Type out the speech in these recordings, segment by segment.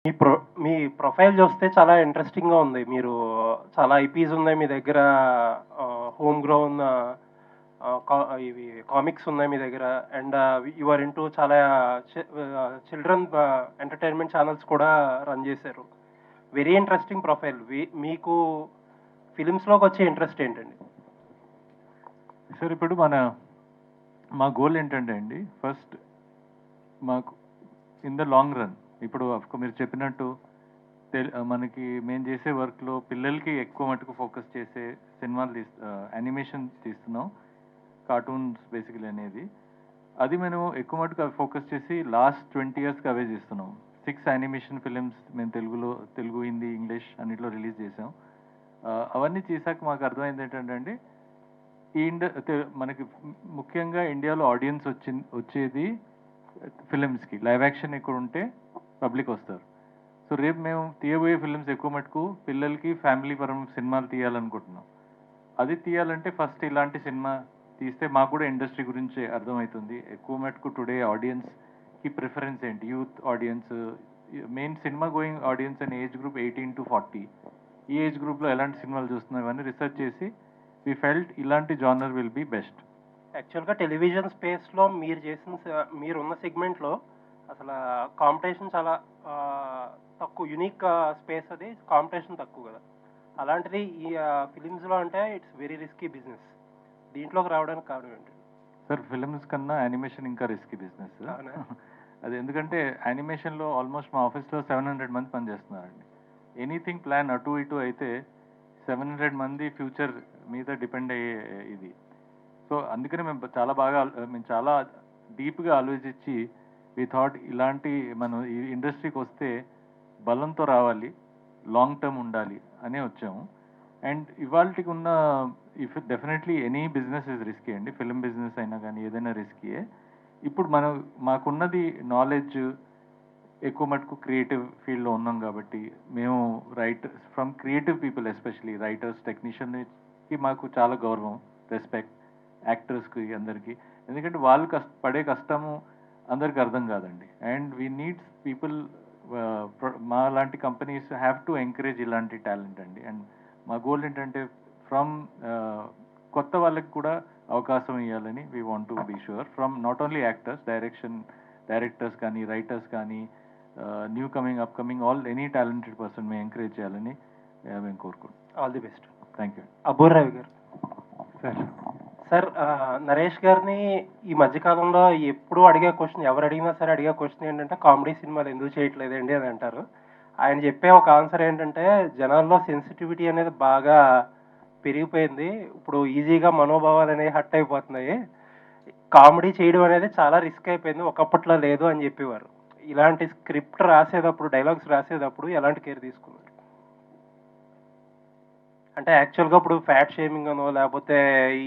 మీ ప్రొ మీ profile చూస్తే చాలా ఇంట్రెస్టింగ్‌గా ఉంది. మీరు చాలా ఐపీస్ ఉన్నాయి మీ దగ్గర. హోమ్ గ్రౌన్ కా ఇవి కామిక్స్ ఉన్నాయి మీ దగ్గర. అండ్ యూ ఆర్ ఇంటూ చాలా చిల్డ్రన్ ఎంటర్‌టైన్‌మెంట్ ఛానెల్స్ కూడా రన్ చేశారు. Very interesting profile. మీకు ఫిల్మ్స్‌లోకొచ్చే ఇంట్రెస్ట్ ఏంటండి? సార్ ఇప్పుడు మా గోల్ ఏంటంటే అండి, ఫస్ట్ మాకు ఇన్ ద లాంగ్ రన్ ఇప్పుడు మీరు చెప్పినట్టు మనకి మేము చేసే వర్క్లో పిల్లలకి ఎక్కువ మటుకు ఫోకస్ చేసే సినిమాలు యానిమేషన్ తీస్తున్నాం, కార్టూన్స్ బేసికలీ అనేది. అది మేము ఎక్కువ మటుకు అవి ఫోకస్ చేసి లాస్ట్ 20 yearsకి అవే చేస్తున్నాం. 6 యానిమేషన్ ఫిలిమ్స్ మేము తెలుగు, హిందీ, ఇంగ్లీష్ అన్నిట్లో రిలీజ్ చేసాం. అవన్నీ చేశాక మాకు అర్థమైంది ఏంటంటే అండి, మనకి ముఖ్యంగా ఇండియాలో ఆడియన్స్ వచ్చేది ఫిలిమ్స్కి. లైవ్ యాక్షన్ ఇక్కడ ఉంటే పబ్లిక్ వస్తారు. సో రేపు మేము తీయబోయే ఫిలిమ్స్ ఎక్కువ మటుకు పిల్లలకి ఫ్యామిలీ పరమైన సినిమాలు తీయాలనుకుంటున్నాం. అది తీయాలంటే ఫస్ట్ ఇలాంటి సినిమా తీస్తే మాకు కూడా ఇండస్ట్రీ గురించి అర్థమవుతుంది. ఎక్కువ మటుకు టుడే ఆడియన్స్కి ప్రిఫరెన్స్ ఏంటి, youth audience, main cinema going audience అనే ఏజ్ గ్రూప్ 18 to 40. ఈ ఏజ్ గ్రూప్లో ఎలాంటి సినిమాలు చూస్తున్నాం ఇవన్నీ రీసెర్చ్ చేసి వి ఫెల్ట్ ఇలాంటి జానర్ విల్ బి బెస్ట్. యాక్చువల్‌గా టెలివిజన్ స్పేస్‌లో మీరు చేసిన మీరున్న సెగ్మెంట్‌లో అసలా కాంపిటీషన్ చాలా తక్కువ. యూనిక్ స్పేస్ అది. కాంపిటీషన్ తక్కువ గదా! అలాంటిది ఈ ఫిలిమ్స్‌లో అంటే ఇట్స్ వెరీ రిస్కీ బిజినెస్. దీంట్లోకి రావడానికి కారణం ఏంటి? సార్ ఫిల్మ్స్ కన్నా యానిమేషన్ ఇంకా రిస్కీ బిజినెస్. అవునా? అది ఎందుకంటే యానిమేషన్లో ఆల్మోస్ట్ మా ఆఫీస్లో 700 మంది పనిచేస్తున్నారండి. ఎనీథింగ్ ప్లాన్ అటు ఇటు అయితే 700 మంది ఫ్యూచర్ మీద డిపెండ్ అయ్యే ఇది. సో అందుకనే మేము చాలా డీప్గా ఆలోచించి వి థాట్ ఇలాంటి మనం ఈ ఇండస్ట్రీకి వస్తే బలంతో రావాలి, లాంగ్ టర్మ్ ఉండాలి అనే వచ్చాము. అండ్ ఇవాళకి ఉన్న if definitely any business is risky అండి. ఫిల్మ్ బిజినెస్ అయినా కానీ ఏదైనా రిస్కీయే. ఇప్పుడు మాకున్నది నాలెడ్జ్ ఎక్కువ మటుకు క్రియేటివ్ ఫీల్డ్లో ఉన్నాం కాబట్టి మేము from creative people especially writers, టెక్నీషియన్కి మాకు చాలా గౌరవం, రెస్పెక్ట్. యాక్టర్స్కి అందరికీ. ఎందుకంటే వాళ్ళు పడే కష్టము అందరికి అర్థం కాదండి. And we needs people. మా లాంటి కంపెనీస్ హ్యావ్ టు ఎంకరేజ్ ఇలాంటి టాలెంట్ అండి. అండ్ మా గోల్ ఏంటంటే ఫ్రమ్ కొత్త వాళ్ళకి కూడా అవకాశం ఇవ్వాలని we want to be sure. From not only actors, directors కానీ, రైటర్స్ కానీ, new coming, upcoming, any talented person మేము ఎంకరేజ్ చేయాలని మేము కోరుకుంటున్నాం. All the best. Thank you. Abbur Ravi గారు. సార్ సార్, నరేష్ గారిని ఈ మధ్య కాలంలో ఎప్పుడూ అడిగే క్వెషన్, ఎవరు అడిగినా సరే అడిగే క్వెషన్ ఏంటంటే, కామెడీ సినిమాలు ఎందుకు చేయట్లేదండి అని అంటారు. ఆయన చెప్పే ఒక ఆన్సర్ ఏంటంటే, జనాల్లో సెన్సిటివిటీ అనేది బాగా పెరిగిపోయింది. ఇప్పుడు ఈజీగా మనోభావాలనేవి హర్ట్ అయిపోతున్నాయి. కామెడీ చేయడం అనేది చాలా రిస్క్ అయిపోయింది. ఒకప్పట్లో లేదు అని చెప్పేవారు. ఇలాంటి స్క్రిప్ట్ రాసేటప్పుడు, డైలాగ్స్ రాసేటప్పుడు ఎలాంటి కేర్ తీసుకున్నారు? అంటే యాక్చువల్‌గా ఇప్పుడు ఫ్యాట్ షేమింగ్ అనో, లేపోతే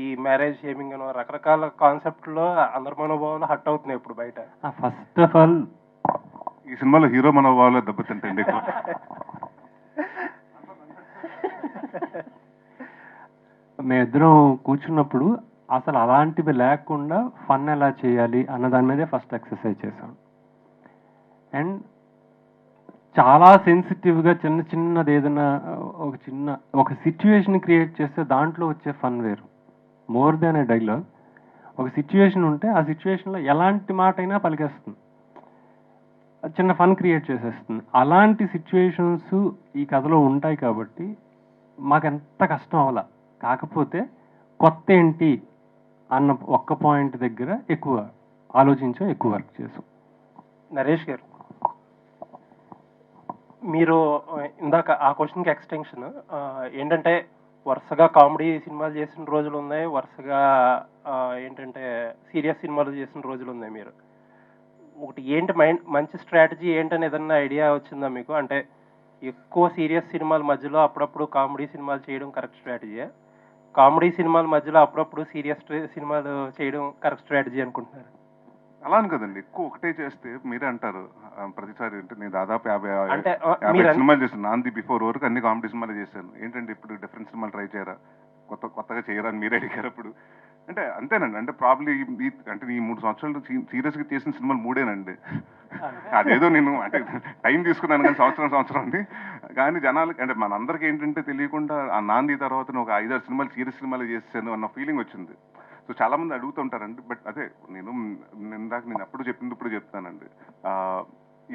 ఈ మ్యారేజ్ షేమింగ్ అనో రకరకాల కాన్సెప్ట్‌లో అందరి మనోభావాలు హర్ట్ అవుతున్నాయి ఇప్పుడు బయట. ఫస్ట్ ఆఫ్ ఆల్ ఈ సినిమాలో హీరో మనోభావాలే దెబ్బతింటాయండి ఎక్కువ. మేమిద్దరం కూర్చున్నప్పుడు అసలు అలాంటివి లేకుండా ఫన్ ఎలా చేయాలి అన్న దాని మీదే ఫస్ట్ ఎక్సర్సైజ్ చేశాం. అండ్ చాలా సెన్సిటివ్గా చిన్నది ఏదైనా ఒక సిచ్యువేషన్ క్రియేట్ చేస్తే దాంట్లో వచ్చే ఫన్ వేరు. మోర్ దాన్ ఏ డైలాగ్, ఒక సిచ్యువేషన్ ఉంటే ఆ సిచ్యువేషన్లో ఎలాంటి మాట అయినా పలికేస్తుంది, చిన్న ఫన్ క్రియేట్ చేసేస్తుంది. అలాంటి సిచ్యువేషన్స్ ఈ కథలో ఉంటాయి కాబట్టి మాకెంత కష్టం అవ్వాల. కాకపోతే కొత్త ఏంటి అన్న ఒక్క పాయింట్ దగ్గర ఎక్కువ ఆలోచించాం, ఎక్కువ వర్క్ చేసాం. నరేష్ గారు, మీరు ఇందాక ఆ క్వశ్చన్‌కి ఎక్స్‌టెన్షన్ ఏంటంటే, వరుసగా కామెడీ సినిమాలు చేసిన రోజులున్నాయి. వరుసగా ఏంటంటే సీరియస్ సినిమాలు చేసిన రోజులున్నాయి మీరు. ఒకటి ఏంటి మంచి స్ట్రాటజీ ఏంటని ఏదన్నా ఐడియా వచ్చిందా మీకు? అంటే ఎక్కువ సీరియస్ సినిమాల మధ్యలో అప్పుడప్పుడు కామెడీ సినిమాలు చేయడం కరెక్ట్ స్ట్రాటజీయా? కామెడీ సినిమాల మధ్యలో అప్పుడప్పుడు సీరియస్ సినిమాలు చేయడం కరెక్ట్ స్ట్రాటజీ అనుకుంటున్నారా? అలా అని కదండి, ఎక్కువ ఒకటే చేస్తే మీరే అంటారు ప్రతిసారి. అంటే నేను దాదాపు అంటే 50 సినిమాలు చేశాను. నాంది బిఫోర్ వరకు అన్ని కామెడీ సినిమాలు చేశాను. ఏంటంటే ఇప్పుడు డిఫరెంట్ సినిమాలు ట్రై చేయరా, కొత్తగా చేయరా అని మీరే అడిగారు అప్పుడు. అంటే అంతేనండి. అంటే ప్రాబ్లీ అంటే ఈ 3 సంవత్సరాలు సీరియస్గా చేసిన సినిమాలు 3ఏనండి. అదేదో నేను అంటే టైం తీసుకున్నాను కానీ సంవత్సరం ఉంది. కానీ జనాలకి అంటే మనందరికీ ఏంటంటే తెలియకుండా ఆ నాంది తర్వాత నేను ఒక 5-6 సినిమాలు సీరియస్ సినిమాలు చేశాను అన్న ఫీలింగ్ వచ్చింది. సో చాలా మంది అడుగుతుంటారండి. బట్ అదే నేను అప్పుడు చెప్పింది ఇప్పుడు చెప్తానండి.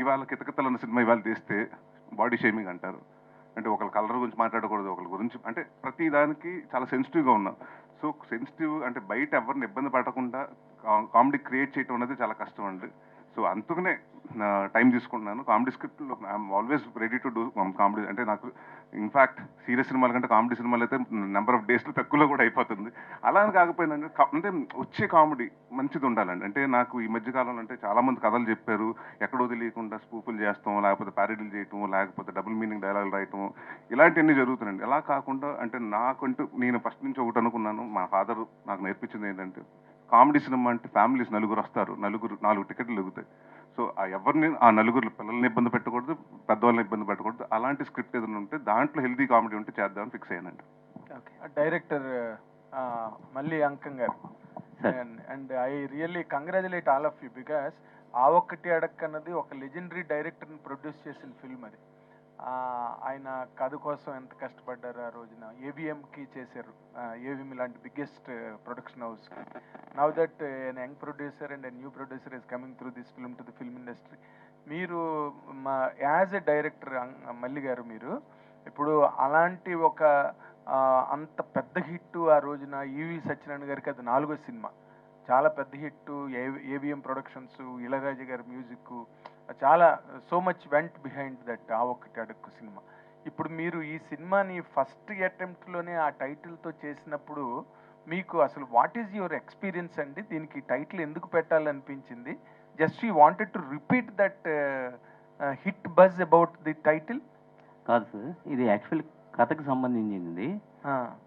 ఇవాళ కితకితలు అన్న సినిమా ఇవాళ తీస్తే బాడీ షేమింగ్ అంటారు. అంటే ఒకళ్ళ కలర్ గురించి మాట్లాడకూడదు, ఒకళ్ళ గురించి అంటే ప్రతి దానికి చాలా సెన్సిటివ్గా ఉన్నాం. సో సెన్సిటివ్ అంటే బయట ఎవరిని ఇబ్బంది పడకుండా కామెడీ క్రియేట్ చేయడం అనేది చాలా కష్టం అండి. సో అందుకనే టైం తీసుకుంటున్నాను. కామెడీ స్క్రిప్ట్లో I'm always ready to do comedy. అంటే నాకు ఇన్ఫ్యాక్ట్ సీరియస్ సినిమాల కంటే కామెడీ సినిమాలు అయితే నెంబర్ ఆఫ్ డేస్లో తక్కువలో కూడా అయిపోతుంది. అలా అని కాకపోయినా అంటే వచ్చే కామెడీ మంచిది ఉండాలండి. అంటే నాకు ఈ మధ్యకాలంలో అంటే చాలామంది కథలు చెప్పారు, ఎక్కడో తెలియకుండా స్పూపులు చేస్తాం, లేకపోతే ప్యారడీలు చేయటం, లేకపోతే డబుల్ మీనింగ్ డైలాగులు రాయటం, ఇలాంటివన్నీ జరుగుతున్నాయండి. అలా కాకుండా అంటే నాకంటూ నేను ఫస్ట్ నుంచి ఒకటి అనుకున్నాను, మా ఫాదర్ నాకు నేర్పించింది ఏంటంటే కామెడీ సినిమా అంటే ఫ్యామిలీస్ నలుగురు వస్తారు, 4 టికెట్లు ఎగుతాయి. సో ఎవరిని ఆ నలుగురు పిల్లల్ని ఇబ్బంది పెట్టకూడదు, పెద్దవాళ్ళని ఇబ్బంది పెట్టకూడదు. అలాంటి స్క్రిప్ట్ ఏదైనా ఉంటే దాంట్లో హెల్దీ కామెడీ ఉంటే చేద్దామని ఫిక్స్ అయ్యానండి. ఓకే, డైరెక్టర్ మళ్ళీ అంకం గారు, and I really congratulate all of you because ఆ ఒక్కటి అడక్ అన్నది ఒక లెజెండరీ డైరెక్టర్ని ప్రొడ్యూస్ చేసిన ఫిల్మ్ అది. ఆయన కథ కోసం ఎంత కష్టపడ్డారు ఆ రోజున. ఏవిఎంకి చేశారు, ఏవిఎం లాంటి biggest production house. Now that N young producer and a new producer is coming through this film to the film industry. మీరు యాజ్ ఎ డైరెక్టర్ మల్లి గారు, మీరు ఇప్పుడు అలాంటి ఒక అంత పెద్ద హిట్ ఆ రోజున ఈవి సత్యనారాయణ గారికి అది 4వ సినిమా, చాలా పెద్ద హిట్. ఏవిఎం ప్రొడక్షన్స్, ఇళరాజు గారి మ్యూజిక్, చాలా so much went behind that ఆ ఒక్కటి అడుక్కు సినిమా. ఇప్పుడు మీరు ఈ సినిమాని ఫస్ట్ అటెంప్ట్లోనే ఆ టైటిల్తో చేసినప్పుడు మీకు అసలు వాట్ ఈజ్ యువర్ ఎక్స్పీరియన్స్ అండి? దీనికి టైటిల్ ఎందుకు పెట్టాలనిపించింది? Just you wanted to repeat that hit buzz about the title? కాదు సార్, ఇది యాక్చువల్ కథకి సంబంధించింది.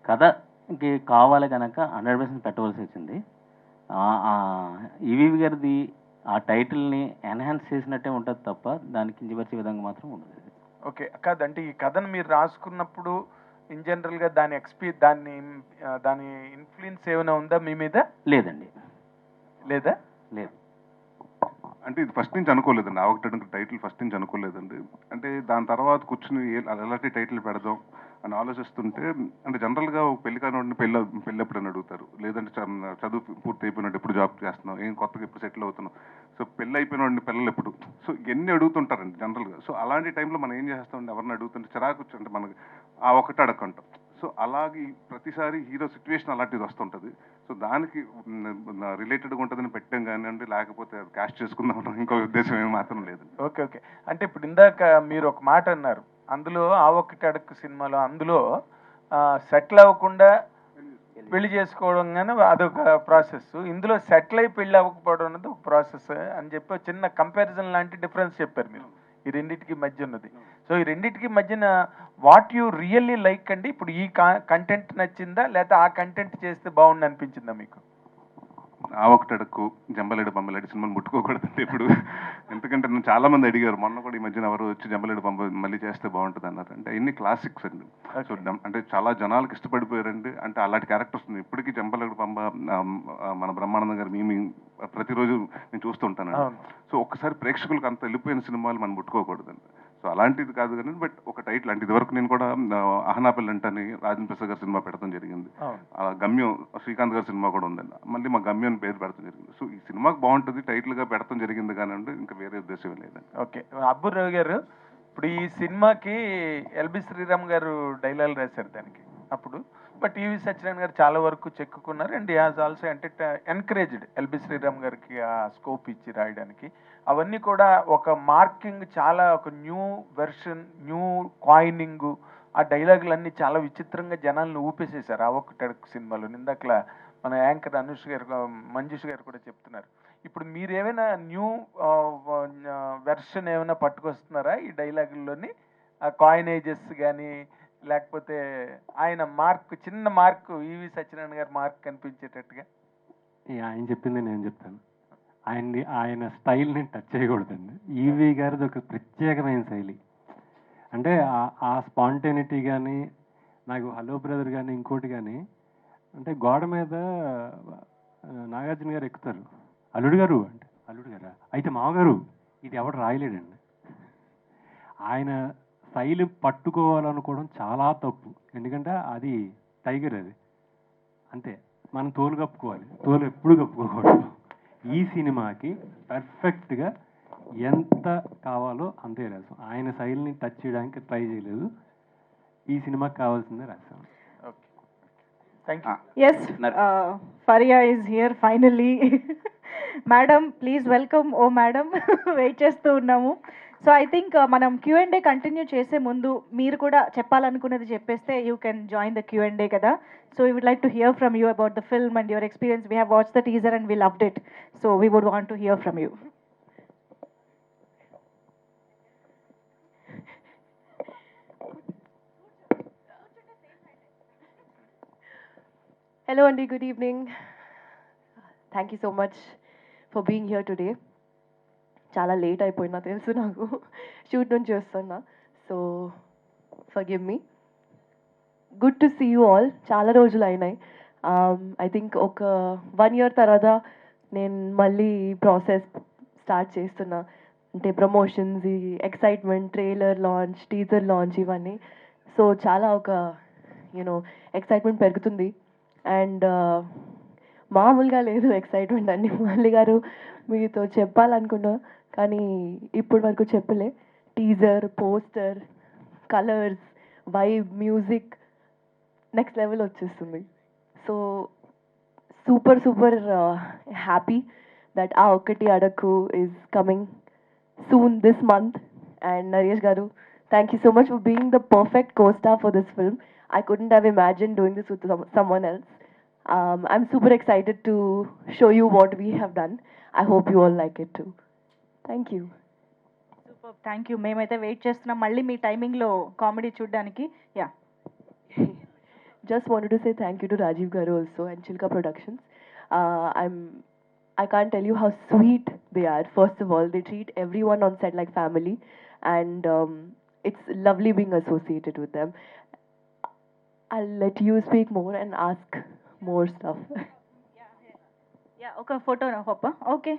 కథకి కావాలి కనుక 100% పెట్టవలసి వచ్చింది. ఈవీవి గారిది ఆ టైటిల్ని ఎన్హాన్స్ చేసినట్టే ఉంటుంది తప్ప దానికి కించపరిచే విధంగా మాత్రం ఉండదు. ఓకే, కాదంటే ఈ కథను మీరు రాసుకున్నప్పుడు ఇన్ జనరల్గా దాని ఇన్ఫ్లుయెన్స్ ఏమైనా ఉందా మీ మీద? లేదండి. లేదా? లేదు. అంటే ఇది ఫస్ట్ నుంచి అనుకోలేదండి, ఆ ఒకటి టైటిల్ ఫస్ట్ నుంచి అనుకోలేదండి. అంటే దాని తర్వాత కూర్చుని ఎలాంటి టైటిల్ పెడదాం అని ఆలోచిస్తుంటే, అంటే జనరల్గా పెళ్లి కానివాడిని పెళ్ళి ఎప్పుడని అడుగుతారు, లేదంటే చదువు పూర్తి అయిపోయినట్టు ఎప్పుడు జాబ్ చేస్తున్నావు, ఏం కొత్తగా ఎప్పుడు సెటిల్ అవుతున్నావు, సో పెళ్ళి అయిపోయిన పిల్లలు ఎప్పుడు, సో ఎన్ని అడుగుతుంటారండి జనరల్గా. సో అలాంటి టైంలో మనం ఏం చేస్తామండి, ఎవరిని అడుగుతుంటే చిరాకు అంటే మనకి ఆ ఒకటి అడగంటాం. సో అలాగే ప్రతిసారి హీరో సిచ్యువేషన్ అలాంటిది వస్తుంటుంది. సో దానికి రిలేటెడ్గా ఉంటుందని పెట్టాం కానివ్వండి, లేకపోతే క్యాష్ చేసుకుందాం ఇంకో ఉద్దేశం ఏమి మాత్రం లేదు. ఓకే ఓకే, అంటే ఇప్పుడు ఇందాక మీరు ఒక మాట అన్నారు, అందులో ఆ ఒక్కటి అడుక్కు సినిమాలో అందులో సెటిల్ అవ్వకుండా పెళ్లి చేసుకోవడం కానీ అదొక ప్రాసెస్, ఇందులో సెటిల్ అయి పెళ్లి అవ్వకపోవడం అనేది ఒక ప్రాసెస్ అని చెప్పి చిన్న కంపారిజన్ లాంటి డిఫరెన్స్ చెప్పారు మీరు ఈ రెండింటికి మధ్య ఉన్నది. సో ఈ రెండింటికి మధ్యన వాట్ యు రియల్లీ లైక్ అండి? ఇప్పుడు ఈ కంటెంట్ నచ్చిందా, లేకపోతే ఆ కంటెంట్ చేస్తే బాగుండి అనిపించిందా మీకు? ఆ ఒకటి అడుక్కు, జంబలేడు బొమ్మలేడు సినిమాని ముట్టుకోకూడదండి ఇప్పుడు. ఎందుకంటే నన్ను చాలా మంది అడిగారు, మొన్న కూడా ఈ మధ్యన ఎవరు వచ్చి జంబలేడు బొమ్మ మళ్ళీ చేస్తే బాగుంటుంది అన్నారు. అంటే ఇన్ని క్లాసిక్స్ అండి. సో అంటే చాలా జనాలకు ఇష్టపడిపోయారండి. అంటే అలాంటి క్యారెక్టర్స్ ఉంది ఇప్పటికీ. జంబలేడు బొమ్మ మన బ్రహ్మానందం గారు మేము ప్రతిరోజు నేను చూస్తుంటానండి. సో ఒక్కసారి ప్రేక్షకులకు అంత వెళ్ళిపోయిన సినిమాలు మనం ముట్టుకోకూడదండి. సో అలాంటిది కాదు కానీ, బట్ ఒక టైటిల్ అంటే ఇదివరకు నేను కూడా అహనాపల్లి అంటని రాజేంద్ర ప్రసాద్ గారి సినిమా పెడతాం జరిగింది. గమ్యం శ్రీకాంత్ గారి సినిమా కూడా ఉందండి, మళ్ళీ మా గమ్యం పేరు పెడతాం జరిగింది. సో ఈ సినిమాకి బాగుంటుంది టైటిల్గా పెడతాం జరిగింది కానీ ఇంకా వేరే ఉద్దేశం లేదండి. ఓకే, అబ్బుర్ రావు గారు, ఇప్పుడు ఈ సినిమాకి ఎల్బి శ్రీరామ్ గారు డైలాగ్ రాశారు దానికి అప్పుడు, బట్ ఈవి సత్యనారాయణ గారు చాలా వరకు చెక్కున్నారు. And he has also encouraged L B Sriram గారికి ఆ స్కోప్ ఇచ్చి రాయడానికి. అవన్నీ కూడా ఒక మార్కింగ్, చాలా ఒక న్యూ వెర్షన్, న్యూ కాయినింగ్, ఆ డైలాగులన్నీ చాలా విచిత్రంగా జనాలను ఊపేసేశారు ఆ ఒక్కటి అడుక్కు సినిమాలో. ఇందాకలా మన యాంకర్ అనుష్ గారు, మంజుష్ గారు కూడా చెప్తున్నారు. ఇప్పుడు మీరు ఏమైనా న్యూ వెర్షన్ ఏమైనా పట్టుకొస్తున్నారా ఈ డైలాగుల్లోని? కాయినేజెస్ కానీ, లేకపోతే ఆయన మార్క్, చిన్న మార్క్, ఈవి సత్యనారాయణ గారి మార్క్ కనిపించేటట్టుగా? ఆయన చెప్పింది నేను చెప్తాను. ఆయన స్టైల్ని టచ్ చేయకూడదండి. ఈవి గారిది ఒక ప్రత్యేకమైన శైలి. అంటే ఆ స్పాంటేనిటీ కానీ, నాకు హలో బ్రదర్ కానీ, ఇంకోటి కానీ, అంటే గోడ మీద నాగార్జున గారు ఎక్కుతారు, అల్లుడు గారు అంటే, అల్లుడు గారా అయితే మామగారు, ఇది ఎవడు రాయలేడండి. ఆయన శైలి పట్టుకోవాలనుకోవడం చాలా తప్పు. ఎందుకంటే అది టైగర్ అది, అంతే. మనం తోలు కప్పుకోవాలి, తోలు ఎప్పుడు కప్పుకోకూడదు. ఈ సినిమాకి పర్ఫెక్ట్గా ఎంత కావాలో అంతే రాసాం. ఆయన శైలిని టచ్ చేయడానికి ట్రై చేయలేదు. ఈ సినిమాకి కావాల్సిందే రాసాం. Okay, thank you. Yes, Faria is here finally. Madam, please welcome. Oh, madam, wait చేస్తూ ఉన్నాము. సో ఐ థింక్ మనం Q&A కంటిన్యూ చేసే ముందు మీరు కూడా చెప్పాలనుకున్నది చెప్పేస్తే you can join the Q&A కదా. So we would like to hear from you about the film and your experience. We have watch the teaser and we loved it. So we would want to hear from you. Hello, Andy. Good evening. Thank you so much for being here today. చాలా late అయిపోయినా తెలుసు నాకు, shoot నుంచి వస్తున్నా. So forgive me. Good to see you all. చాలా రోజులు అయినాయి. I think ఒక 1 year తర్వాత నేను మళ్ళీ ప్రాసెస్ స్టార్ట్ చేస్తున్నా. అంటే ప్రమోషన్స్, ఈ excitement, trailer launch, teaser launch, ఇవన్నీ. సో చాలా ఒక యూనో ఎక్సైట్మెంట్ పెరుగుతుంది. అండ్ మామూలుగా లేదు ఎక్సైట్మెంట్ అండి. మురళి గారు మీతో చెప్పాలనుకున్నా కానీ ఇప్పటి వరకు చెప్పలే. Teaser, poster, colours, vibe, music next level వచ్చేస్తుంది. So super super happy that ఆ ఒక్కటి అడకు is coming soon this month. And Naresh గారు, thank you so much for being the perfect co-star for this film. I couldn't have imagined doing this with someone else. I'm super excited to show you what we have done. I hope you all like it too. Thank you. Super, thank you. మేమైతే wait చేస్తున్నాం మళ్ళీ మీ టైమింగ్లో comedy చూడడానికి. Yeah, Just wanted to say thank you to Rajiv Garu also and Chilka Productions. I can't tell you how sweet they are. First of all, they treat everyone on set like family, and it's lovely being associated with them. I'll let you speak more and ask more stuff. Yeah, ఒక photo పప్ప. Okay.